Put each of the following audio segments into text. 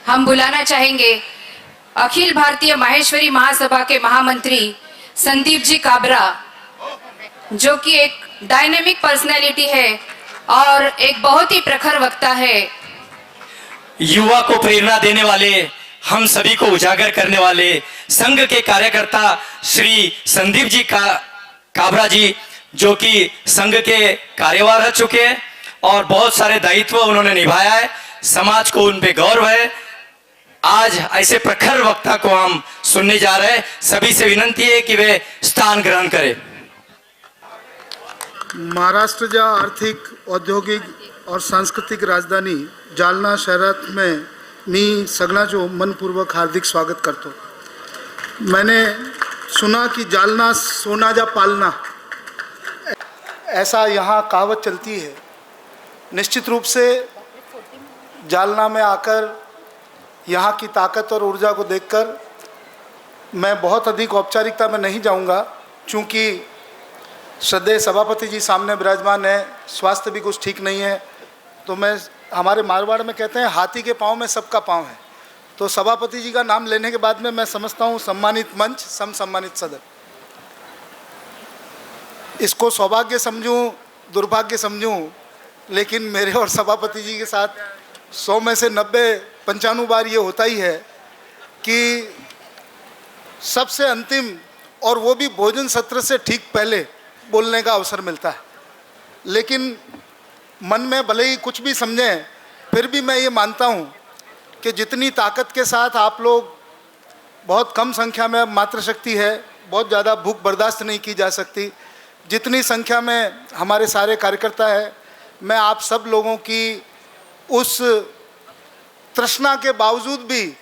हम बुलाना चाहेंगे अखिल भारतीय माहेश्वरी महासभा के महामंत्री संदीप जी काबरा, जो कि एक डायनेमिक पर्सनैलिटी है और एक बहुत ही प्रखर वक्ता है। युवा को प्रेरणा देने वाले, हम सभी को उजागर करने वाले संघ के कार्यकर्ता श्री संदीप जी काबरा जी, जो कि संघ के कार्यवाह रह चुके हैं और बहुत सारे दायित्व उन्होंने निभाया है। समाज को उन पे गौरव है। आज ऐसे प्रखर वक्ता को हम सुनने जा रहे हैं। सभी से विनंती है कि वे स्थान ग्रहण करें। महाराष्ट्र आर्थिक, औद्योगिक और सांस्कृतिक राजधानी जालना शहरात में मी सगळ्यांचो मनपूर्वक हार्दिक स्वागत करतो। मैंने सुना कि जालना सोना जा पालना, ऐसा यहाँ कहावत चलती है। निश्चित रूप से जालना में आकर यहाँ की ताकत और ऊर्जा को देखकर मैं बहुत अधिक औपचारिकता में नहीं जाऊँगा, क्योंकि श्रद्धेय सभापति जी सामने विराजमान है, स्वास्थ्य भी कुछ ठीक नहीं है। तो मैं, हमारे मारवाड़ में कहते हैं हाथी के पाँव में सबका पाँव है, तो सभापति जी का नाम लेने के बाद में मैं समझता हूँ सम्मानित मंच, सम्मानित सदन, इसको सौभाग्य समझूं, दुर्भाग्य समझूं, लेकिन मेरे और सभापति जी के साथ 100 में से 90-95 बार ये होता ही है कि सबसे अंतिम, और वो भी भोजन सत्र से ठीक पहले बोलने का अवसर मिलता है। लेकिन मन में भले ही कुछ भी समझें, फिर भी मैं ये मानता हूँ कि जितनी ताकत के साथ आप लोग, बहुत कम संख्या में मातृशक्ति है, बहुत ज़्यादा भूख बर्दाश्त नहीं की जा सकती, जितनी संख्या में हमारे सारे कार्यकर्ता हैं, मैं आप सब लोगों की उस तृष्णा के बावजूद भी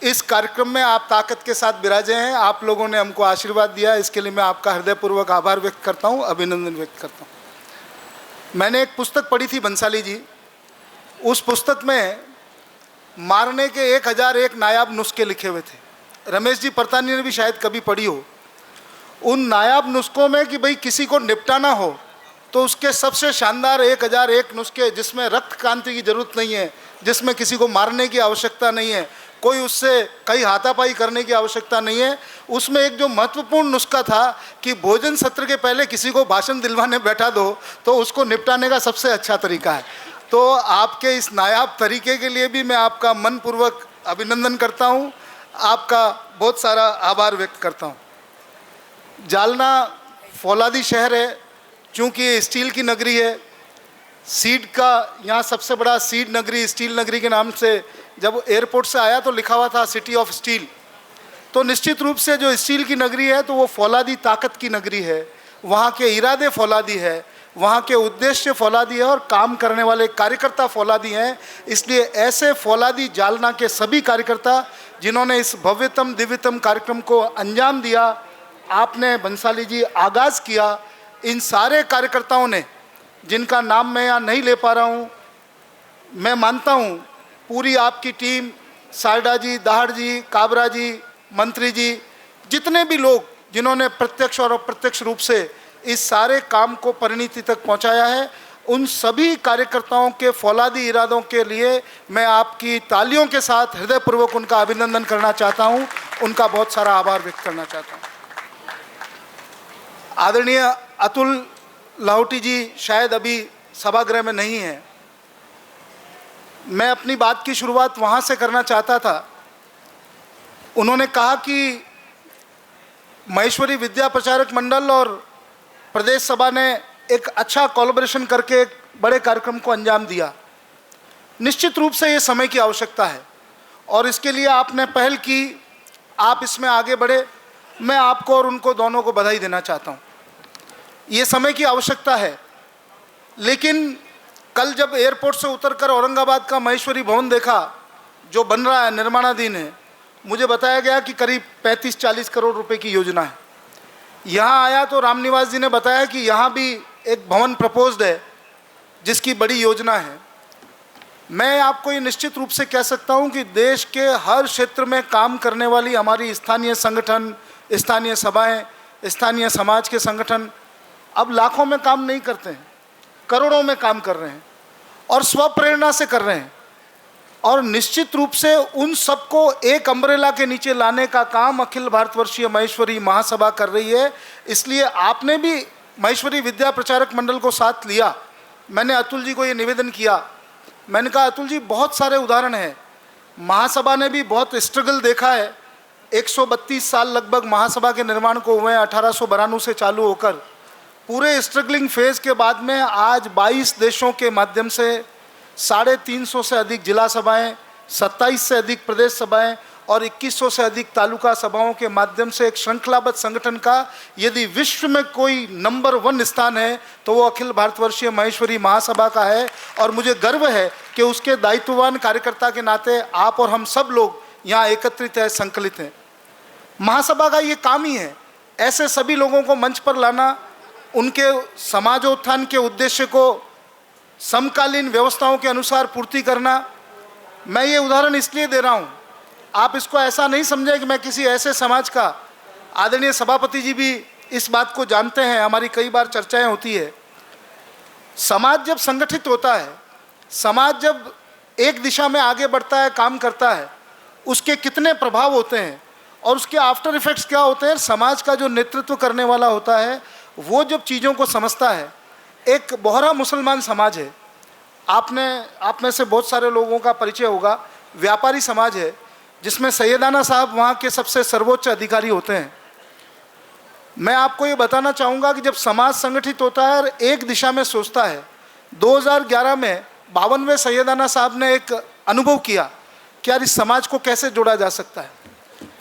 इस कार्यक्रम में आप ताकत के साथ विराजे हैं। आप लोगों ने हमको आशीर्वाद दिया, इसके लिए मैं आपका हृदयपूर्वक आभार व्यक्त करता हूं, अभिनंदन व्यक्त करता हूं। मैंने एक पुस्तक पढ़ी थी बंसाली जी, उस पुस्तक में मारने के 1001 नायाब नुस्खे लिखे हुए थे। रमेश जी परतानी ने भी शायद कभी पढ़ी हो। उन नायाब नुस्खों में कि भाई किसी को निपटाना हो तो उसके सबसे शानदार 1001 नुस्खे, जिसमें रक्त क्रांति की जरूरत नहीं है, जिसमें किसी को मारने की आवश्यकता नहीं है, कोई उससे कई हाथापाई करने की आवश्यकता नहीं है। उसमें एक जो महत्वपूर्ण नुस्खा था कि भोजन सत्र के पहले किसी को भाषण दिलवाने बैठा दो तो उसको निपटाने का सबसे अच्छा तरीका है। तो आपके इस नायाब तरीके के लिए भी मैं आपका मनपूर्वक अभिनंदन करता हूँ, आपका बहुत सारा आभार व्यक्त करता हूँ। जालना फौलादी शहर है, चूँकि ये स्टील की नगरी है, सीड का यहाँ सबसे बड़ा सीड नगरी, स्टील नगरी के नाम से जब एयरपोर्ट से आया तो लिखा हुआ था सिटी ऑफ स्टील। तो निश्चित रूप से जो स्टील की नगरी है तो वो फौलादी ताकत की नगरी है, वहाँ के इरादे फौलादी है, वहाँ के उद्देश्य फौलादी है और काम करने वाले कार्यकर्ता फौलादी हैं। इसलिए ऐसे फौलादी जालना के सभी कार्यकर्ता जिन्होंने इस भव्यतम दिव्यतम कार्यक्रम को अंजाम दिया, आपने बंसाली जी आगाज़ किया, इन सारे कार्यकर्ताओं ने, जिनका नाम मैं यहाँ नहीं ले पा रहा हूँ, मैं मानता हूँ पूरी आपकी टीम, सारडा जी, दाहड़ जी, काबरा जी, मंत्री जी, जितने भी लोग जिन्होंने प्रत्यक्ष और अप्रत्यक्ष रूप से इस सारे काम को परिणति तक पहुँचाया है, उन सभी कार्यकर्ताओं के फौलादी इरादों के लिए मैं आपकी तालियों के साथ हृदयपूर्वक उनका अभिनंदन करना चाहता हूँ, उनका बहुत सारा आभार व्यक्त करना चाहता हूँ। आदरणीय अतुल लाहौटी जी शायद अभी सभागृह में नहीं है। मैं अपनी बात की शुरुआत वहाँ से करना चाहता था। उन्होंने कहा कि महेश्वरी विद्या प्रचारक मंडल और प्रदेश सभा ने एक अच्छा कोलैबोरेशन करके एक बड़े कार्यक्रम को अंजाम दिया। निश्चित रूप से ये समय की आवश्यकता है और इसके लिए आपने पहल की, आप इसमें आगे बढ़े। मैं आपको और उनको दोनों को बधाई देना चाहता हूँ। ये समय की आवश्यकता है, लेकिन कल जब एयरपोर्ट से उतरकर औरंगाबाद का महेश्वरी भवन देखा जो बन रहा है, निर्माणाधीन है, मुझे बताया गया कि करीब 35-40 करोड़ रुपए की योजना है। यहाँ आया तो रामनिवास जी ने बताया कि यहाँ भी एक भवन प्रपोज्ड है जिसकी बड़ी योजना है। मैं आपको ये निश्चित रूप से कह सकता हूँ कि देश के हर क्षेत्र में काम करने वाली हमारी स्थानीय संगठन, स्थानीय सभाएं, स्थानीय समाज के संगठन अब लाखों में काम नहीं करते हैं, करोड़ों में काम कर रहे हैं और स्वप्रेरणा से कर रहे हैं। और निश्चित रूप से उन सबको एक अम्ब्रेला के नीचे लाने का काम अखिल भारतवर्षीय महेश्वरी महासभा कर रही है। इसलिए आपने भी महेश्वरी विद्या प्रचारक मंडल को साथ लिया। मैंने अतुल जी को ये निवेदन किया, मैंने कहा अतुल जी बहुत सारे उदाहरण हैं, महासभा ने भी बहुत स्ट्रगल देखा है। 132 साल लगभग महासभा के निर्माण को हुए, 1892 से चालू होकर पूरे स्ट्रगलिंग फेज के बाद में आज 22 देशों के माध्यम से 350 से अधिक जिला सभाएं, 27 से अधिक प्रदेश सभाएं और 2100 से अधिक तालुका सभाओं के माध्यम से एक श्रृंखलाबद्ध संगठन का यदि विश्व में कोई नंबर 1 स्थान है तो वो अखिल भारतवर्षीय महेश्वरी महासभा का है। और मुझे गर्व है कि उसके दायित्ववान कार्यकर्ता के नाते आप और हम सब लोग यहाँ एकत्रित हैं, संकलित हैं। महासभा का ये काम ही है, ऐसे सभी लोगों को मंच पर लाना, उनके समाजोत्थान के उद्देश्य को समकालीन व्यवस्थाओं के अनुसार पूर्ति करना। मैं ये उदाहरण इसलिए दे रहा हूँ, आप इसको ऐसा नहीं समझें कि मैं किसी ऐसे समाज का, आदरणीय सभापति जी भी इस बात को जानते हैं, हमारी कई बार चर्चाएं होती है। समाज जब संगठित होता है, समाज जब एक दिशा में आगे बढ़ता है, काम करता है, उसके कितने प्रभाव होते हैं और उसके आफ्टर इफेक्ट्स क्या होते हैं। समाज का जो नेतृत्व करने वाला होता है वो जब चीज़ों को समझता है, एक बोहरा मुसलमान समाज है, आप में से बहुत सारे लोगों का परिचय होगा, व्यापारी समाज है जिसमें सैयदाना साहब वहाँ के सबसे सर्वोच्च अधिकारी होते हैं। मैं आपको ये बताना चाहूँगा कि जब समाज संगठित होता है और एक दिशा में सोचता है, 2011 में 52वें सैयदाना साहब ने एक अनुभव किया कि यार इस समाज को कैसे जोड़ा जा सकता है,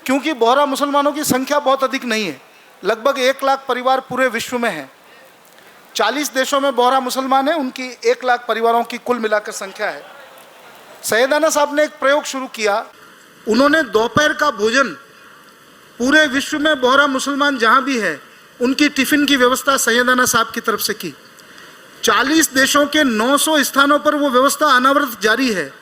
क्योंकि बोहरा मुसलमानों की संख्या बहुत अधिक नहीं है, लगभग 1 लाख परिवार पूरे विश्व में हैं। 40 देशों में बोहरा मुसलमान हैं, उनकी 1 लाख परिवारों की कुल मिलाकर संख्या है। सैयदाना साहब ने एक प्रयोग शुरू किया, उन्होंने दोपहर का भोजन पूरे विश्व में बोहरा मुसलमान जहाँ भी है उनकी टिफ़िन की व्यवस्था सैयदाना साहब की तरफ से की। 40 देशों के 900 स्थानों पर वो व्यवस्था अनावरत जारी है।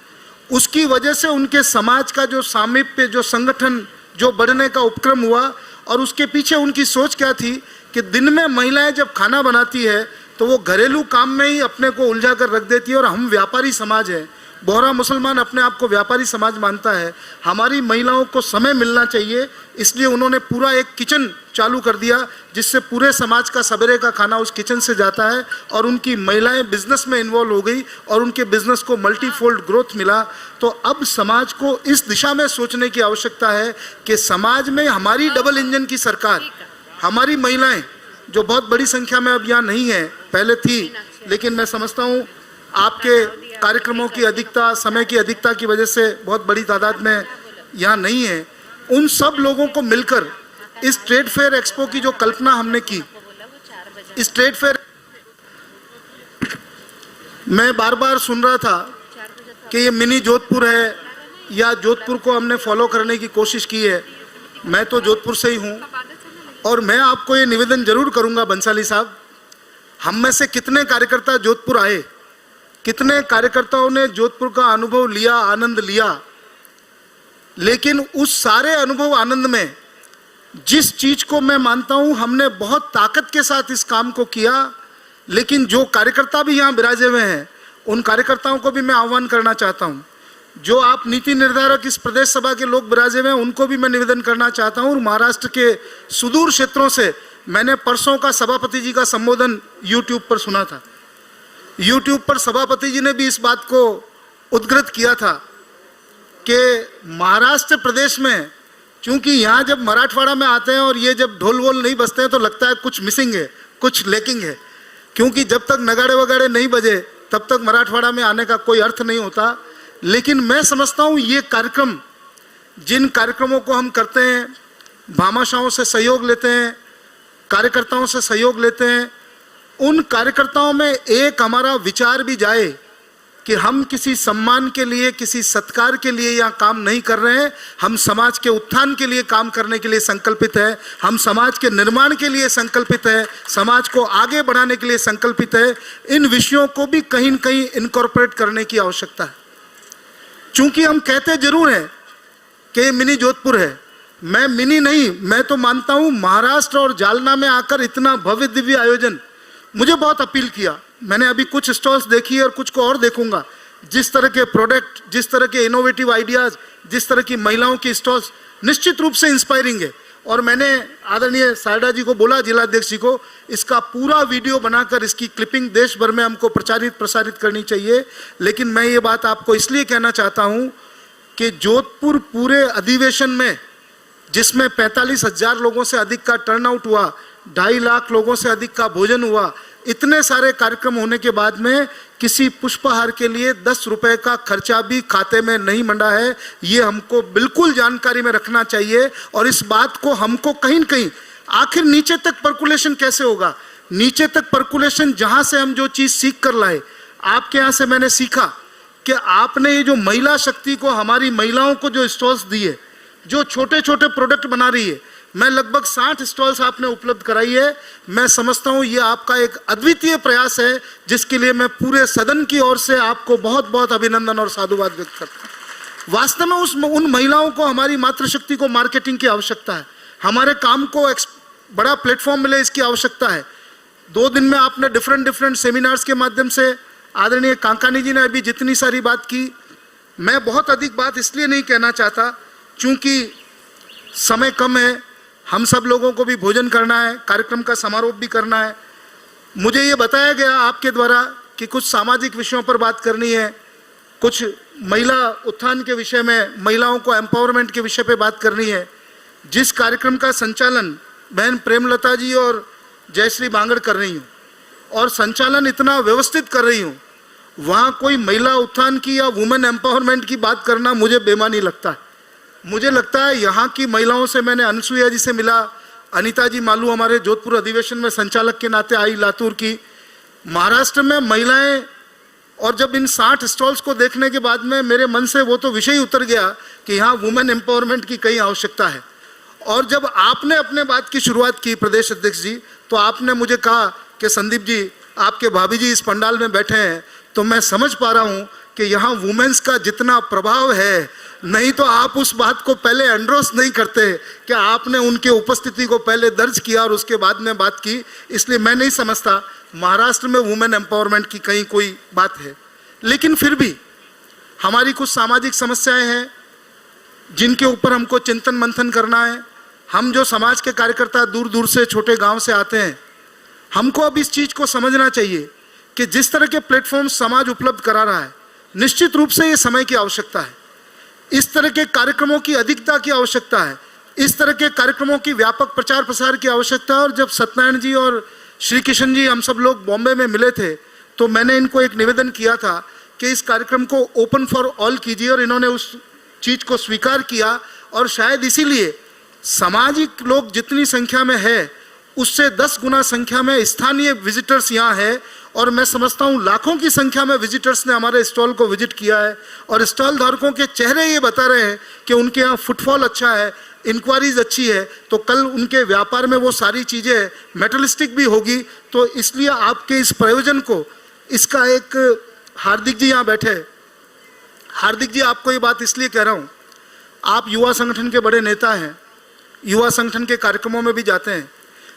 उसकी वजह से उनके समाज का जो सामीप्य, जो संगठन, जो बढ़ने का उपक्रम हुआ, और उसके पीछे उनकी सोच क्या थी कि दिन में महिलाएं जब खाना बनाती है तो वो घरेलू काम में ही अपने को उलझा कर रख देती है। और हम व्यापारी समाज हैं, बोहरा मुसलमान अपने आप को व्यापारी समाज मानता है, हमारी महिलाओं को समय मिलना चाहिए। इसलिए उन्होंने पूरा एक किचन चालू कर दिया जिससे पूरे समाज का सवेरे का खाना उस किचन से जाता है। और उनकी महिलाएं बिजनेस में इन्वॉल्व हो गई और उनके बिजनेस को मल्टीफोल्ड ग्रोथ मिला। तो अब समाज को इस दिशा में सोचने की आवश्यकता है कि समाज में हमारी डबल इंजन की सरकार, हमारी महिलाएं जो बहुत बड़ी संख्या में अब यहाँ नहीं है, पहले थी, लेकिन मैं समझता हूँ आपके कार्यक्रमों की अधिकता, समय की अधिकता की वजह से बहुत बड़ी तादाद में यहाँ नहीं है। उन सब लोगों को मिलकर इस ट्रेड फेयर एक्सपो की जो कल्पना हमने की, इस ट्रेड फेयर मैं बार बार सुन रहा था कि ये मिनी जोधपुर है या जोधपुर को हमने फॉलो करने की कोशिश की है। मैं तो जोधपुर से ही हूँ और मैं आपको ये निवेदन जरूर करूँगा बंसाली साहब, हम में से कितने कार्यकर्ता जोधपुर आए, कितने कार्यकर्ताओं ने जोधपुर का अनुभव लिया, आनंद लिया। लेकिन उस सारे अनुभव आनंद में जिस चीज को मैं मानता हूं हमने बहुत ताकत के साथ इस काम को किया, लेकिन जो कार्यकर्ता भी यहाँ विराजे हुए हैं उन कार्यकर्ताओं को भी मैं आह्वान करना चाहता हूं, जो आप नीति निर्धारक इस प्रदेश सभा के लोग विराजे हुए हैं उनको भी मैं निवेदन करना चाहता हूं। और महाराष्ट्र के सुदूर क्षेत्रों से मैंने परसों का सभापति जी का संबोधन यूट्यूब पर सुना था। यूट्यूब पर सभापति जी ने भी इस बात को उद्धृत किया था कि महाराष्ट्र प्रदेश में, क्योंकि यहाँ जब मराठवाड़ा में आते हैं और ये जब ढोल वोल नहीं बजते हैं तो लगता है कुछ मिसिंग है, कुछ लैकिंग है, क्योंकि जब तक नगाड़े वगाड़े नहीं बजे तब तक मराठवाड़ा में आने का कोई अर्थ नहीं होता। लेकिन मैं समझता हूँ ये कार्यक्रम, जिन कार्यक्रमों को हम करते हैं, भामाशाहों से सहयोग लेते हैं, कार्यकर्ताओं से सहयोग लेते हैं, उन कार्यकर्ताओं में एक हमारा विचार भी जाए कि हम किसी सम्मान के लिए, किसी सत्कार के लिए यहाँ काम नहीं कर रहे हैं, हम समाज के उत्थान के लिए काम करने के लिए संकल्पित है, हम समाज के निर्माण के लिए संकल्पित है, समाज को आगे बढ़ाने के लिए संकल्पित है। इन विषयों को भी कहीं न कहीं इनकॉर्पोरेट करने की आवश्यकता है। चूंकि हम कहते जरूर हैं कि मिनी जोधपुर है, मैं मिनी नहीं, मैं तो मानता हूँ महाराष्ट्र और जालना में आकर इतना भव्य दिव्य आयोजन मुझे बहुत अपील किया। मैंने अभी कुछ स्टॉल्स देखी और कुछ को और देखूंगा। जिस तरह के प्रोडक्ट, जिस तरह के इनोवेटिव आइडियाज़, जिस तरह की महिलाओं की स्टॉल्स निश्चित रूप से इंस्पायरिंग है। और मैंने आदरणीय सायडा जी को बोला, जिलाध्यक्ष जी को, इसका पूरा वीडियो बनाकर इसकी क्लिपिंग देश भर में हमको प्रसारित करनी चाहिए। लेकिन मैं ये बात आपको इसलिए कहना चाहता हूँ कि जोधपुर पूरे अधिवेशन में, जिसमें 45,000 लोगों से अधिक का टर्नआउट हुआ, 2.5 लाख लोगों से अधिक का भोजन हुआ, इतने सारे कार्यक्रम होने के बाद में किसी पुष्पहार के लिए 10 रुपए का खर्चा भी खाते में नहीं मंडा है। ये हमको बिल्कुल जानकारी में रखना चाहिए। और इस बात को हमको कहीं न कहीं, आखिर नीचे तक पर्कुलेशन कैसे होगा? नीचे तक पर्कुलेशन जहां से हम जो चीज सीख कर लाए, आपके यहाँ से मैंने सीखा कि आपने ये जो महिला शक्ति को, हमारी महिलाओं को जो स्टॉल्स दिए, जो छोटे छोटे प्रोडक्ट बना रही है, मैं लगभग 60 स्टॉल्स आपने उपलब्ध कराई है। मैं समझता हूँ ये आपका एक अद्वितीय प्रयास है, जिसके लिए मैं पूरे सदन की ओर से आपको बहुत बहुत अभिनंदन और साधुवाद व्यक्त करता हूँ। वास्तव में उन महिलाओं को, हमारी मातृशक्ति को मार्केटिंग की आवश्यकता है, हमारे काम को बड़ा प्लेटफॉर्म मिले, इसकी आवश्यकता है। 2 दिन में आपने डिफरेंट सेमिनार्स के माध्यम से, आदरणीय काकानी जी ने अभी जितनी सारी बात की, मैं बहुत अधिक बात इसलिए नहीं कहना चाहता क्योंकि समय कम है, हम सब लोगों को भी भोजन करना है, कार्यक्रम का समारोह भी करना है। मुझे ये बताया गया आपके द्वारा कि कुछ सामाजिक विषयों पर बात करनी है, कुछ महिला उत्थान के विषय में, महिलाओं को एम्पावरमेंट के विषय पे बात करनी है। जिस कार्यक्रम का संचालन बहन प्रेमलता जी और जयश्री बांगड़ कर रही हूँ, और संचालन इतना व्यवस्थित कर रही हूँ, वहाँ कोई महिला उत्थान की या वुमेन एम्पावरमेंट की बात करना मुझे बेमानी लगता है। मुझे लगता है यहाँ की महिलाओं से, मैंने अनुसुईया जी से मिला, अनीता जी मालू हमारे जोधपुर अधिवेशन में संचालक के नाते आई लातूर की, महाराष्ट्र में महिलाएं, और जब इन 60 स्टॉल्स को देखने के बाद में मेरे मन से वो तो विषय ही उतर गया कि यहाँ वुमेन एम्पावरमेंट की कई आवश्यकता है। और जब आपने अपने बात की शुरुआत की प्रदेश अध्यक्ष जी, तो आपने मुझे कहा कि संदीप जी, आपके भाभी जी इस पंडाल में बैठे हैं, तो मैं समझ पा रहा हूँ कि यहाँ वुमेन्स का जितना प्रभाव है, नहीं तो आप उस बात को पहले एंड्रोस नहीं करते कि आपने उनके उपस्थिति को पहले दर्ज किया और उसके बाद में बात की। इसलिए मैं नहीं समझता महाराष्ट्र में वुमेन एम्पावरमेंट की कहीं कोई बात है। लेकिन फिर भी हमारी कुछ सामाजिक समस्याएं हैं जिनके ऊपर हमको चिंतन मंथन करना है। हम जो समाज के कार्यकर्ता दूर दूर से, छोटे गांव से आते हैं, हमको अब इस चीज़ को समझना चाहिए कि जिस तरह के प्लेटफॉर्म समाज उपलब्ध करा रहा है, निश्चित रूप से ये समय की आवश्यकता है। इस तरह के कार्यक्रमों की अधिकता की आवश्यकता है, इस तरह के कार्यक्रमों की व्यापक प्रचार प्रसार की आवश्यकता है। और जब सत्यनारायण जी और श्री किशन जी, हम सब लोग बॉम्बे में मिले थे, तो मैंने इनको एक निवेदन किया था कि इस कार्यक्रम को ओपन फॉर ऑल कीजिए, और इन्होंने उस चीज़ को स्वीकार किया। और शायद इसीलिए सामाजिक लोग जितनी संख्या में है, उससे 10 गुना संख्या में स्थानीय विजिटर्स यहाँ है। और मैं समझता हूँ लाखों की संख्या में विजिटर्स ने हमारे स्टॉल को विजिट किया है, और स्टॉल धारकों के चेहरे ये बता रहे हैं कि उनके यहाँ फुटफॉल अच्छा है, इंक्वायरीज अच्छी है। तो कल उनके व्यापार में वो सारी चीज़ें मेटलिस्टिक भी होगी। तो इसलिए आपके इस प्रयोजन को, इसका एक, हार्दिक जी यहाँ बैठे, हार्दिक जी आपको ये बात इसलिए कह रहा हूँ, आप युवा संगठन के बड़े नेता हैं, युवा संगठन के कार्यक्रमों में भी जाते हैं।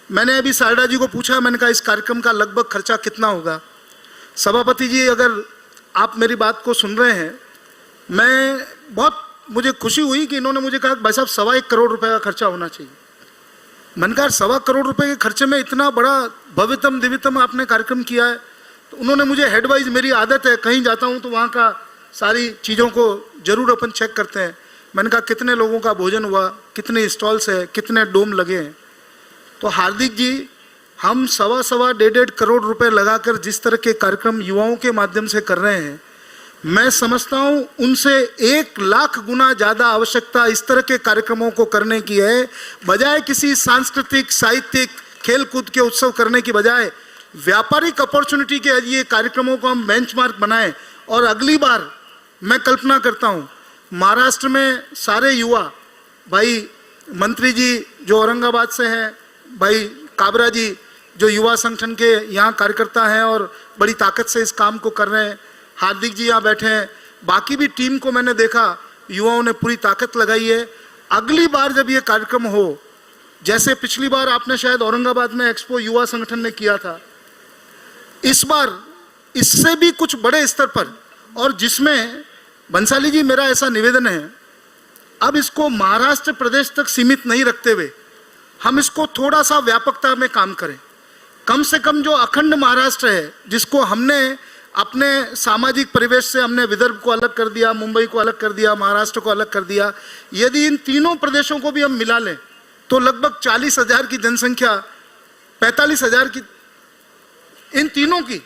मैंने अभी सायडा जी को पूछा, मैंने कहा इस कार्यक्रम का लगभग खर्चा कितना होगा? सभापति जी, अगर आप मेरी बात को सुन रहे हैं, मैं बहुत, मुझे खुशी हुई कि इन्होंने मुझे कहा भाई साहब 1.25 करोड़ रुपए का खर्चा होना चाहिए। मैंने कहा 1.25 करोड़ रुपए के खर्चे में इतना बड़ा भव्यतम दिव्यतम आपने कार्यक्रम किया है। तो उन्होंने मुझे हेडवाइज, मेरी आदत है कहीं जाता हूँ तो वहाँ का सारी चीज़ों को जरूर अपन चेक करते हैं। मैंने कहा कितने लोगों का भोजन हुआ, कितने स्टॉल्स है, कितने डोम लगे हैं। तो हार्दिक जी, हम 1.25 करोड़ रुपए लगाकर जिस तरह के कार्यक्रम युवाओं के माध्यम से कर रहे हैं, मैं समझता हूँ उनसे 1 लाख गुना ज़्यादा आवश्यकता इस तरह के कार्यक्रमों को करने की है। बजाय किसी सांस्कृतिक, साहित्यिक, खेल कूद के उत्सव करने की बजाय व्यापारिक अपॉर्चुनिटी के ये कार्यक्रमों को हम बेंचमार्क बनाएं। और अगली बार मैं कल्पना करता हूँ महाराष्ट्र में सारे युवा, भाई मंत्री जी जो औरंगाबाद से हैं, भाई काबरा जी जो युवा संगठन के यहाँ कार्यकर्ता हैं और बड़ी ताकत से इस काम को कर रहे हैं, हार्दिक जी यहाँ बैठे हैं, बाकी भी टीम को मैंने देखा युवाओं ने पूरी ताकत लगाई है। अगली बार जब ये कार्यक्रम हो, जैसे पिछली बार आपने शायद औरंगाबाद में एक्सपो युवा संगठन ने किया था, इस बार इससे भी कुछ बड़े स्तर पर और जिसमें बंसाली जी मेरा ऐसा निवेदन है, अब इसको महाराष्ट्र प्रदेश तक सीमित नहीं रखते हुए हम इसको थोड़ा सा व्यापकता में काम करें। कम से कम जो अखंड महाराष्ट्र है, जिसको हमने अपने सामाजिक परिवेश से हमने विदर्भ को अलग कर दिया, मुंबई को अलग कर दिया, महाराष्ट्र को अलग कर दिया, यदि इन तीनों प्रदेशों को भी हम मिला लें तो लगभग 40,000 की जनसंख्या, 45,000 की, इन तीनों की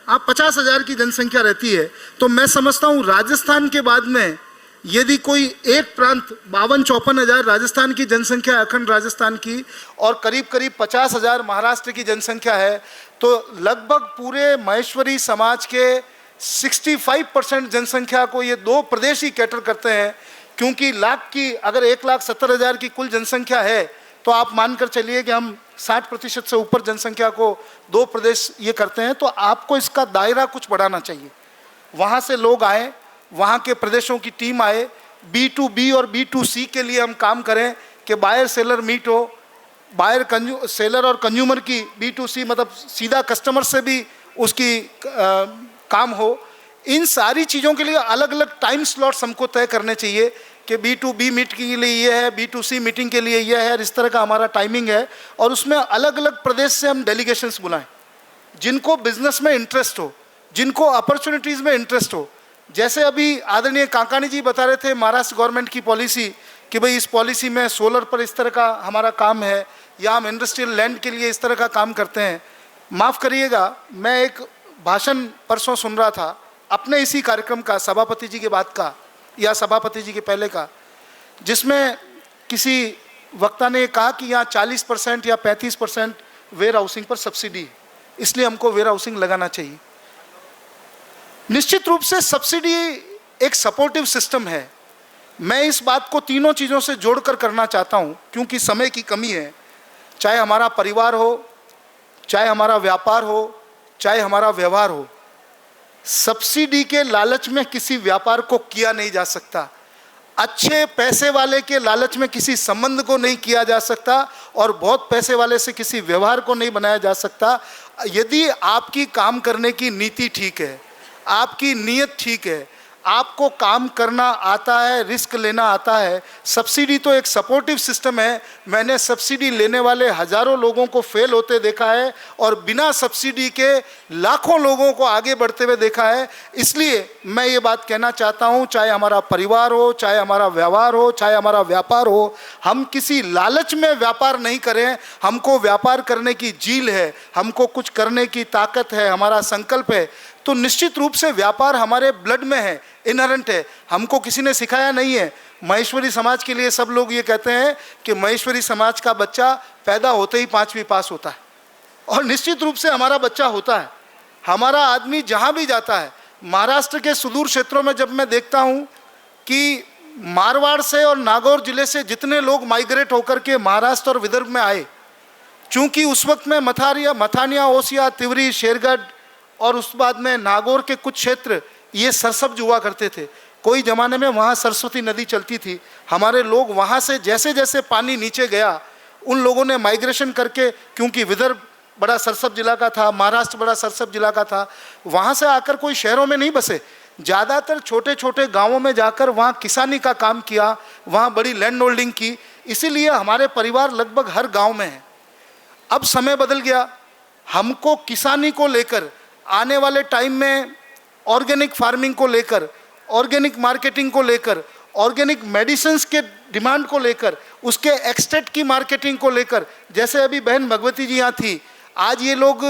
आप 50,000 की जनसंख्या रहती है। तो मैं समझता हूँ राजस्थान के बाद में यदि कोई एक प्रांत 52-54,000 राजस्थान की जनसंख्या, अखंड राजस्थान की, और करीब करीब 50,000 महाराष्ट्र की जनसंख्या है, तो लगभग पूरे महेश्वरी समाज के 65% जनसंख्या को ये दो प्रदेश ही कैटर करते हैं। क्योंकि लाख की अगर 1,70,000 की कुल जनसंख्या है तो आप मानकर चलिए कि हम 60% से ऊपर जनसंख्या को दो प्रदेश ये करते हैं। तो आपको इसका दायरा कुछ बढ़ाना चाहिए, वहाँ से लोग आए, वहाँ के प्रदेशों की टीम आए, B2B और B2C के लिए हम काम करें कि बायर सेलर मीट हो, बायर सेलर और कंज्यूमर की B2C मतलब सीधा कस्टमर से भी उसकी काम हो। इन सारी चीज़ों के लिए अलग अलग टाइम स्लॉट्स हमको तय करने चाहिए कि B2B मीट के लिए ये है, B2C मीटिंग के लिए ये है, और इस तरह का हमारा टाइमिंग है। और उसमें अलग अलग प्रदेश से हम डेलीगेशंस बुलाएं जिनको बिजनेस में इंटरेस्ट हो, जिनको अपॉर्चुनिटीज़ में इंटरेस्ट हो। जैसे अभी आदरणीय काकानी जी बता रहे थे महाराष्ट्र गवर्नमेंट की पॉलिसी कि भाई इस पॉलिसी में सोलर पर इस तरह का हमारा काम है, या हम इंडस्ट्रियल लैंड के लिए इस तरह का काम करते हैं। माफ़ करिएगा, मैं एक भाषण परसों सुन रहा था अपने इसी कार्यक्रम का, सभापति जी के बाद का या सभापति जी के पहले का, जिसमें किसी वक्ता ने कहा कि यहाँ 40% या 35% वेयर हाउसिंग पर सब्सिडी है, इसलिए हमको वेयर हाउसिंग लगाना चाहिए। निश्चित रूप से सब्सिडी एक सपोर्टिव सिस्टम है। मैं इस बात को तीनों चीज़ों से जोड़कर करना चाहता हूँ क्योंकि समय की कमी है। चाहे हमारा परिवार हो, चाहे हमारा व्यापार हो, चाहे हमारा व्यवहार हो, सब्सिडी के लालच में किसी व्यापार को किया नहीं जा सकता, अच्छे पैसे वाले के लालच में किसी संबंध को नहीं किया जा सकता, और बहुत पैसे वाले से किसी व्यवहार को नहीं बनाया जा सकता। यदि आपकी काम करने की नीति ठीक है, आपकी नीयत ठीक है, आपको काम करना आता है, रिस्क लेना आता है, सब्सिडी तो एक सपोर्टिव सिस्टम है। मैंने सब्सिडी लेने वाले हज़ारों लोगों को फेल होते देखा है और बिना सब्सिडी के लाखों लोगों को आगे बढ़ते हुए देखा है। इसलिए मैं ये बात कहना चाहता हूँ, चाहे हमारा परिवार हो, चाहे हमारा व्यवहार हो, चाहे हमारा व्यापार हो, हम किसी लालच में व्यापार नहीं करें। हमको व्यापार करने की जील है, हमको कुछ करने की ताकत है, हमारा संकल्प है, तो निश्चित रूप से व्यापार हमारे ब्लड में है, इनहेरेंट है, हमको किसी ने सिखाया नहीं है। महेश्वरी समाज के लिए सब लोग ये कहते हैं कि महेश्वरी समाज का बच्चा पैदा होते ही 5वीं पास होता है, और निश्चित रूप से हमारा बच्चा होता है। हमारा आदमी जहाँ भी जाता है, महाराष्ट्र के सुदूर क्षेत्रों में जब मैं देखता हूँ कि मारवाड़ से और नागौर जिले से जितने लोग माइग्रेट होकर के महाराष्ट्र और विदर्भ में आए, चूँकि उस वक्त में मथानिया, ओसिया, तिवरी, शेरगढ़ और उस बाद में नागौर के कुछ क्षेत्र ये सरसब्ज हुआ करते थे। कोई ज़माने में वहाँ सरस्वती नदी चलती थी। हमारे लोग वहाँ से जैसे जैसे पानी नीचे गया, उन लोगों ने माइग्रेशन करके, क्योंकि विदर्भ बड़ा सरसब्ज जिला का था, महाराष्ट्र बड़ा सरसब्ज जिला का था, वहाँ से आकर कोई शहरों में नहीं बसे, ज़्यादातर छोटे छोटे गाँवों में जाकर वहाँ किसानी का काम किया, वहाँ बड़ी लैंड होल्डिंग की। इसीलिए हमारे परिवार लगभग हर गाँव में है। अब समय बदल गया, हमको किसानी को लेकर आने वाले टाइम में ऑर्गेनिक फार्मिंग को लेकर, ऑर्गेनिक मार्केटिंग को लेकर, ऑर्गेनिक मेडिसिन्स के डिमांड को लेकर, उसके एक्सट्रैक्ट की मार्केटिंग को लेकर, जैसे अभी बहन भगवती जी यहाँ थी, आज ये लोग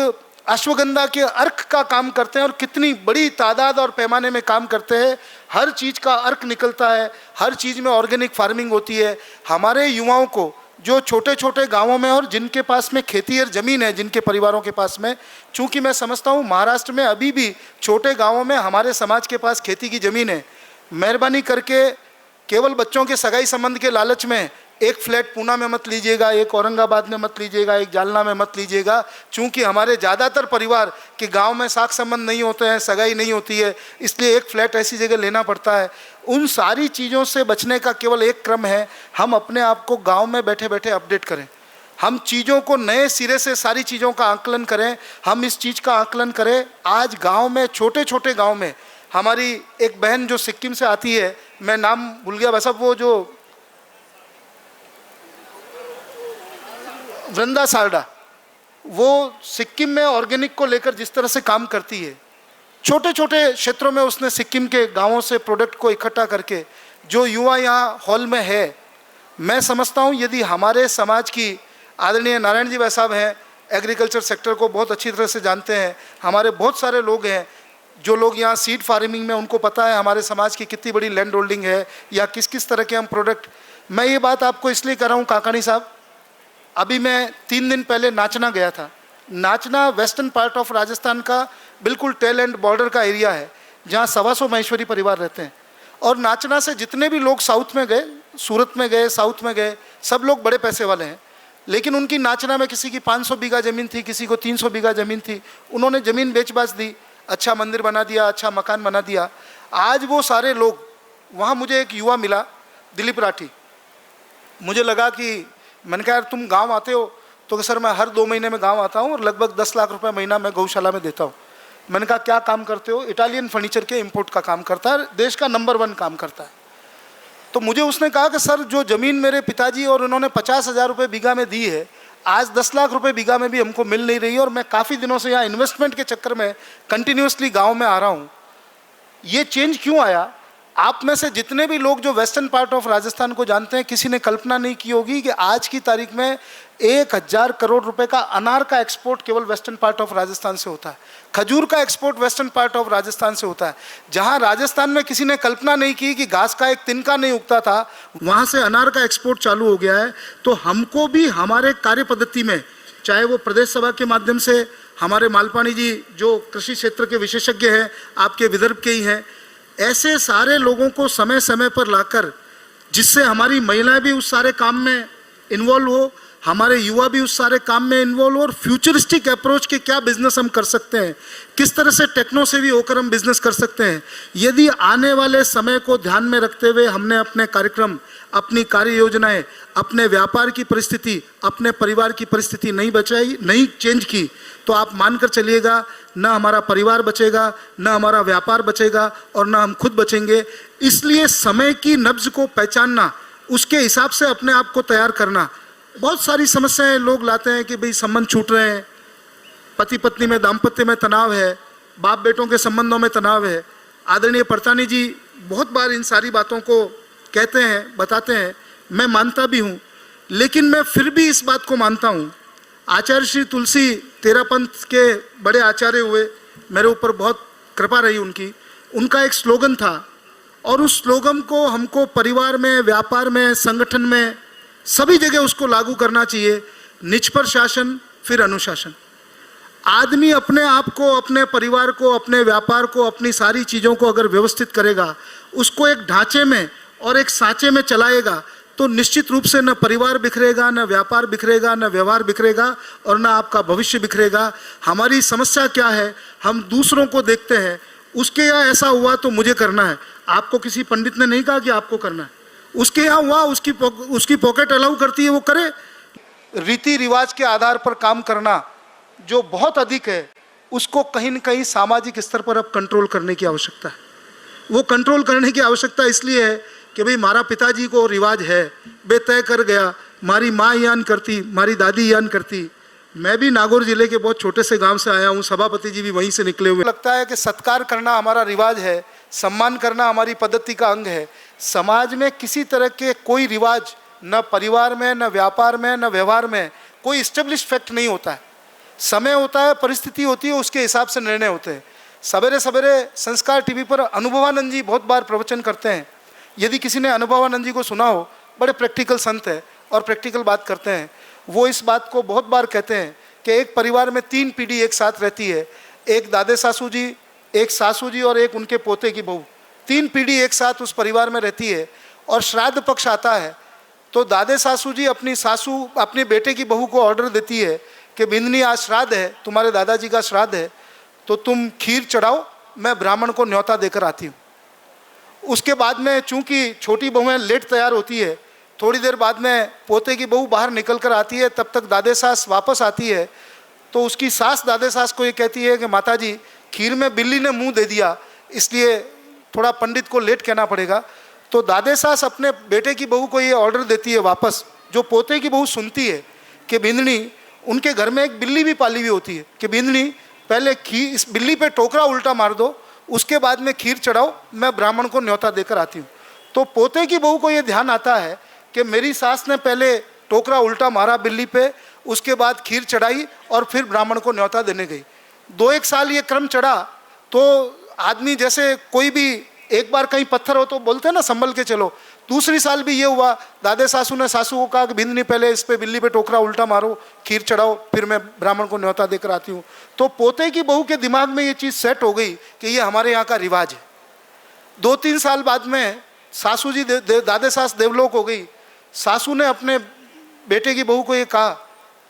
अश्वगंधा के अर्क का काम करते हैं और कितनी बड़ी तादाद और पैमाने में काम करते हैं। हर चीज़ का अर्क निकलता है, हर चीज़ में ऑर्गेनिक फार्मिंग होती है। हमारे युवाओं को जो छोटे छोटे गांवों में और जिनके पास में खेती और ज़मीन है, जिनके परिवारों के पास में, चूँकि मैं समझता हूँ महाराष्ट्र में अभी भी छोटे गांवों में हमारे समाज के पास खेती की ज़मीन है, मेहरबानी करके केवल बच्चों के सगाई संबंध के लालच में एक फ्लैट पूना में मत लीजिएगा, एक औरंगाबाद में मत लीजिएगा, एक जालना में मत लीजिएगा। चूँकि हमारे ज़्यादातर परिवार के गांव में साख संबंध नहीं होते हैं, सगाई नहीं होती है, इसलिए एक फ्लैट ऐसी जगह लेना पड़ता है। उन सारी चीज़ों से बचने का केवल एक क्रम है, हम अपने आप को गांव में बैठे बैठे अपडेट करें, हम चीज़ों को नए सिरे से सारी चीज़ों का आकलन करें, हम इस चीज़ का आकलन करें। आज गांव में, छोटे छोटे गांव में हमारी एक बहन जो सिक्किम से आती है, मैं नाम भूल गया वैसा, वो जो वृंदा सारडा, वो सिक्किम में ऑर्गेनिक को लेकर जिस तरह से काम करती है, छोटे छोटे क्षेत्रों में उसने सिक्किम के गांवों से प्रोडक्ट को इकट्ठा करके जो युवा यहाँ हॉल में है, मैं समझता हूँ यदि हमारे समाज की आदरणीय नारायण जी भाई साहब हैं, एग्रीकल्चर सेक्टर को बहुत अच्छी तरह से जानते हैं, हमारे बहुत सारे लोग हैं जो लोग यहाँ सीड फार्मिंग में, उनको पता है हमारे समाज की कितनी बड़ी लैंड होल्डिंग है या किस किस तरह के हम प्रोडक्ट। मैं ये बात आपको इसलिए कर रहा हूँ काकानी साहब, अभी मैं 3 दिन पहले नाचना गया था। नाचना वेस्टर्न पार्ट ऑफ राजस्थान का बिल्कुल टेल एंड बॉर्डर का एरिया है जहाँ 125 महेश्वरी परिवार रहते हैं। और नाचना से जितने भी लोग साउथ में गए, सूरत में गए, साउथ में गए, सब लोग बड़े पैसे वाले हैं। लेकिन उनकी नाचना में किसी की 500 बीघा ज़मीन थी, किसी को 300 बीघा ज़मीन थी, उन्होंने ज़मीन बेच बाच दी, अच्छा मंदिर बना दिया, अच्छा मकान बना दिया। आज वो सारे लोग वहाँ, मुझे एक युवा मिला दिलीप राठी, मुझे लगा कि मैंने कहा यार तुम गांव आते हो? तो सर मैं हर 2 महीने में गांव आता हूँ और लगभग 10 लाख रुपए महीना मैं गौशाला में देता हूँ। मैंने कहा क्या काम करते हो? इटालियन फर्नीचर के इंपोर्ट का काम करता है, देश का नंबर 1 काम करता है। तो मुझे उसने कहा कि सर जो ज़मीन मेरे पिताजी और उन्होंने 50,000 रुपये बीघा में दी है, आज 10 लाख रुपए बीघा में भी हमको मिल नहीं रही है और मैं काफ़ी दिनों से यहाँ इन्वेस्टमेंट के चक्कर में कंटिन्यूसली गाँव में आ रहा हूँ। ये चेंज क्यों आया? आप में से जितने भी लोग जो वेस्टर्न पार्ट ऑफ राजस्थान को जानते हैं, किसी ने कल्पना नहीं की होगी कि आज की तारीख में 1000 करोड़ रुपए का अनार का एक्सपोर्ट केवल वेस्टर्न पार्ट ऑफ राजस्थान से होता है, खजूर का export western part of Rajasthan से होता है। जहां राजस्थान में किसी ने कल्पना नहीं की कि घास का एक तिनका नहीं उगता था, वहां से अनार का एक्सपोर्ट चालू हो गया है। तो हमको भी हमारे कार्य पद्धति में, चाहे वो प्रदेश सभा के माध्यम से हमारे मालपानी जी जो कृषि क्षेत्र के विशेषज्ञ हैं, आपके विदर्भ के ही हैं, ऐसे सारे लोगों को समय समय पर लाकर, जिससे हमारी महिलाएं भी उस सारे काम में इन्वॉल्व हो, हमारे युवा भी उस सारे काम में इन्वॉल्व हो और फ्यूचरिस्टिक अप्रोच के क्या बिजनेस हम कर सकते हैं, किस तरह से टेक्नो से भी होकर हम बिजनेस कर सकते हैं। यदि आने वाले समय को ध्यान में रखते हुए हमने अपने कार्यक्रम, अपनी कार्य योजनाएं, अपने व्यापार की परिस्थिति, अपने परिवार की परिस्थिति नहीं चेंज की, तो आप मानकर चलिएगा न हमारा परिवार बचेगा, न हमारा व्यापार बचेगा और न हम खुद बचेंगे। इसलिए समय की नब्ज को पहचानना, उसके हिसाब से अपने आप को तैयार करना। बहुत सारी समस्याएं लोग लाते हैं कि भाई संबंध छूट रहे हैं, पति पत्नी में दाम्पत्य में तनाव है, बाप बेटों के संबंधों में तनाव है। आदरणीय परतानी जी बहुत बार इन सारी बातों को कहते हैं, बताते हैं, मैं मानता भी हूँ। लेकिन मैं फिर भी इस बात को मानता हूँ, आचार्य श्री तुलसी तेरा पंथ के बड़े आचार्य हुए, मेरे ऊपर बहुत कृपा रही उनकी। उनका एक स्लोगन था और उस स्लोगन को हमको परिवार में, व्यापार में, संगठन में, सभी जगह उसको लागू करना चाहिए। निज पर शासन फिर अनुशासन। आदमी अपने आप को, अपने परिवार को, अपने व्यापार को, अपनी सारी चीज़ों को अगर व्यवस्थित करेगा, उसको एक ढांचे में और एक सांचे में चलाएगा, तो निश्चित रूप से न परिवार बिखरेगा, न व्यापार बिखरेगा, न व्यवहार बिखरेगा और न आपका भविष्य बिखरेगा। हमारी समस्या क्या है? हम दूसरों को देखते हैं, उसके यहाँ ऐसा हुआ तो मुझे करना है। आपको किसी पंडित ने नहीं कहा कि आपको करना है, उसके यहाँ हुआ, उसकी पॉकेट अलाउ करती है, वो करे। रीति रिवाज के आधार पर काम करना जो बहुत अधिक है, उसको कहीं न कहीं सामाजिक स्तर पर अब कंट्रोल करने की आवश्यकता है। वो कंट्रोल करने की आवश्यकता इसलिए है कि भाई मारा पिताजी को रिवाज है, बे तय कर गया, मारी माँ यान करती, मारी दादी यान करती। मैं भी नागौर जिले के बहुत छोटे से गांव से आया हूँ, सभापति जी भी वहीं से निकले हुए। लगता है कि सत्कार करना हमारा रिवाज है, सम्मान करना हमारी पद्धति का अंग है। समाज में किसी तरह के कोई रिवाज, न परिवार में, न व्यापार में, न व्यवहार में कोई इस्टेब्लिश फैक्ट नहीं होता है। समय होता है, परिस्थिति होती है, उसके हिसाब से निर्णय होते हैं। सवेरे सवेरे संस्कार टीवी पर अनुभवानंद जी बहुत बार प्रवचन करते हैं। यदि किसी ने अनुभवानंद जी को सुना हो, बड़े प्रैक्टिकल संत है और प्रैक्टिकल बात करते हैं। वो इस बात को बहुत बार कहते हैं कि एक परिवार में 3 पीढ़ी एक साथ रहती है, एक दादे सासू जी, एक सासू जी और एक उनके पोते की बहू। 3 पीढ़ी एक साथ उस परिवार में रहती है और श्राद्ध पक्ष आता है तो दादे सासू जी अपने बेटे की बहू को ऑर्डर देती है कि बिंदनी आज श्राद्ध है, तुम्हारे दादाजी का श्राद्ध है, तो तुम खीर चढ़ाओ, मैं ब्राह्मण को न्योता देकर आती हूँ। उसके बाद में चूंकि छोटी बहुएं लेट तैयार होती है, थोड़ी देर बाद में पोते की बहू बाहर निकल कर आती है, तब तक दादे सास वापस आती है। तो उसकी सास दादे सास को ये कहती है कि माताजी, खीर में बिल्ली ने मुंह दे दिया, इसलिए थोड़ा पंडित को लेट कहना पड़ेगा। तो दादे सास अपने बेटे की बहू को ये ऑर्डर देती है वापस, जो पोते की बहू सुनती है कि बिंदनी, उनके घर में एक बिल्ली भी पाली हुई होती है, कि बिंदनी पहले खीर, इस बिल्ली पे टोकरा उल्टा मार दो, उसके बाद में खीर चढ़ाओ, मैं ब्राह्मण को न्योता देकर आती हूँ। तो पोते की बहू को ये ध्यान आता है कि मेरी सास ने पहले टोकरा उल्टा मारा बिल्ली पे, उसके बाद खीर चढ़ाई और फिर ब्राह्मण को न्योता देने गई। 2-1 साल ये क्रम चढ़ा तो आदमी, जैसे कोई भी एक बार कहीं पत्थर हो तो बोलते हैं ना संभल के चलो, दूसरी साल भी ये हुआ। दादे सासू ने सासू को कहा कि बिंदनी पहले इस पे बिल्ली पे टोकरा उल्टा मारो, खीर चढ़ाओ, फिर मैं ब्राह्मण को न्योता देकर आती हूँ। तो पोते की बहू के दिमाग में ये चीज़ सेट हो गई कि ये हमारे यहाँ का रिवाज है। 2-3 साल बाद में सासू जी दादे सास देवलोक हो गई। सासू ने अपने बेटे की बहू को ये कहा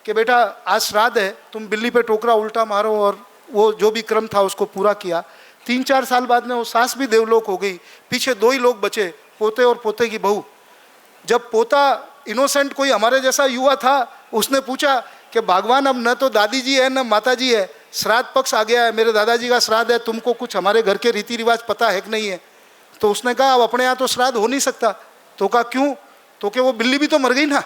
कि बेटा आज श्राद्ध है, तुम बिल्ली पे टोकरा उल्टा मारो, और वो जो भी क्रम था उसको पूरा किया। 3-4 साल बाद में वो सास भी देवलोक हो गई, पीछे 2 ही लोग बचे, पोते और पोते की बहू। जब पोता इनोसेंट कोई हमारे जैसा युवा था, उसने पूछा कि भगवान अब न तो दादी जी है न माता जी है, श्राद्ध पक्ष आ गया है, मेरे दादाजी का श्राद्ध है, तुमको कुछ हमारे घर के रीति रिवाज पता है कि नहीं है? तो उसने कहा अब अपने यहाँ तो श्राद्ध हो नहीं सकता। तो कहा क्यों? तो कि वो बिल्ली भी तो मर गई ना।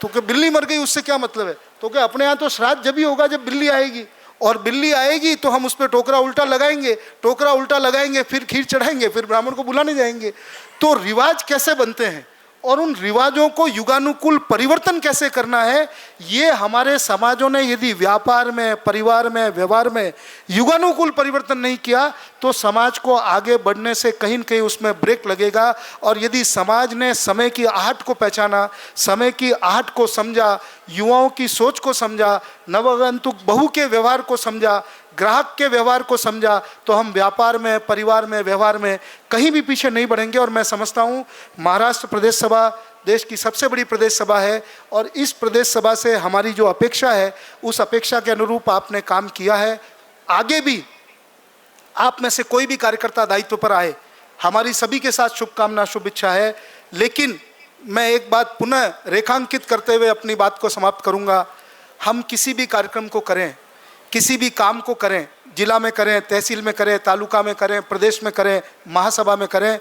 तो कि बिल्ली मर गई उससे क्या मतलब है? तो कि अपने यहाँ तो श्राद्ध जब ही होगा जब बिल्ली आएगी, और बिल्ली आएगी तो हम उस पर टोकरा उल्टा लगाएंगे, टोकरा उल्टा लगाएंगे, फिर खीर चढ़ाएंगे, फिर ब्राह्मण को बुलाने जाएंगे। तो रिवाज कैसे बनते हैं और उन रिवाजों को युगानुकूल परिवर्तन कैसे करना है, ये हमारे समाजों ने यदि व्यापार में, परिवार में, व्यवहार में युगानुकूल परिवर्तन नहीं किया तो समाज को आगे बढ़ने से कहीं न कहीं उसमें ब्रेक लगेगा। और यदि समाज ने समय की आहट को पहचाना, समय की आहट को समझा, युवाओं की सोच को समझा, नवागंतुक बहू के व्यवहार को समझा, ग्राहक के व्यवहार को समझा, तो हम व्यापार में, परिवार में, व्यवहार में कहीं भी पीछे नहीं बढ़ेंगे। और मैं समझता हूँ महाराष्ट्र प्रदेश सभा देश की सबसे बड़ी प्रदेश सभा है, और इस प्रदेश सभा से हमारी जो अपेक्षा है उस अपेक्षा के अनुरूप आपने काम किया है। आगे भी आप में से कोई भी कार्यकर्ता दायित्व पर आए, हमारी सभी के साथ शुभकामना, शुभ इच्छा है। लेकिन मैं एक बात पुनः रेखांकित करते हुए अपनी बात को समाप्त करूँगा। हम किसी भी कार्यक्रम को करें, किसी भी काम को करें, जिला में करें, तहसील में करें, तालुका में करें, प्रदेश में करें, महासभा में करें,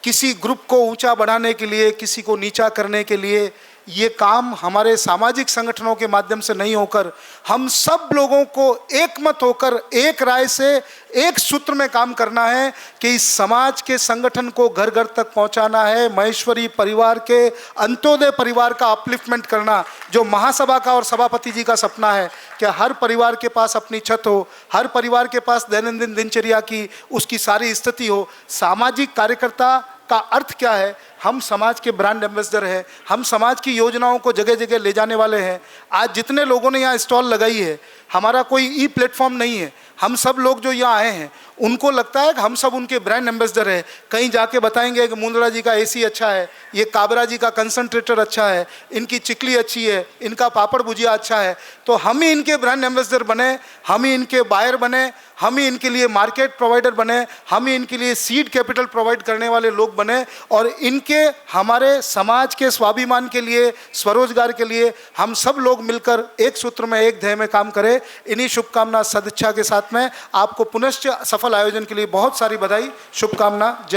किसी ग्रुप को ऊंचा बढ़ाने के लिए, किसी को नीचा करने के लिए ये काम हमारे सामाजिक संगठनों के माध्यम से नहीं होकर हम सब लोगों को एक मत होकर, एक राय से, एक सूत्र में काम करना है कि इस समाज के संगठन को घर घर तक पहुंचाना है। महेश्वरी परिवार के, अंत्योदय परिवार का अपलिफ्टमेंट करना, जो महासभा का और सभापति जी का सपना है कि हर परिवार के पास अपनी छत हो, हर परिवार के पास दैनंदिन दिनचर्या की उसकी सारी स्थिति हो। सामाजिक कार्यकर्ता का अर्थ क्या है? हम समाज के ब्रांड एम्बेसडर हैं, हम समाज की योजनाओं को जगह जगह ले जाने वाले हैं। आज जितने लोगों ने यहाँ स्टॉल लगाई है, हमारा कोई ई प्लेटफॉर्म नहीं है। हम सब लोग जो यहाँ आए हैं उनको लगता है कि हम सब उनके ब्रांड एम्बेसडर हैं। कहीं जाके बताएंगे कि मुंद्रा जी का एसी अच्छा है, ये काबरा जी का कंसंट्रेटर अच्छा है, इनकी चिकली अच्छी है, इनका पापड़ भुजिया अच्छा है। तो हम ही इनके ब्रांड एम्बेसडर बने, हम ही इनके बायर बने, हम ही इनके लिए मार्केट प्रोवाइडर बने, हम ही इनके लिए सीड कैपिटल प्रोवाइड करने वाले लोग बने, और इनके हमारे समाज के स्वाभिमान के लिए, स्वरोजगार के लिए हम सब लोग मिलकर एक सूत्र में, एक ध्येय में काम करें। इन्हीं शुभकामना, सदिच्छा के साथ में आपको पुनश्च सफल आयोजन के लिए बहुत सारी बधाई, शुभकामना। जय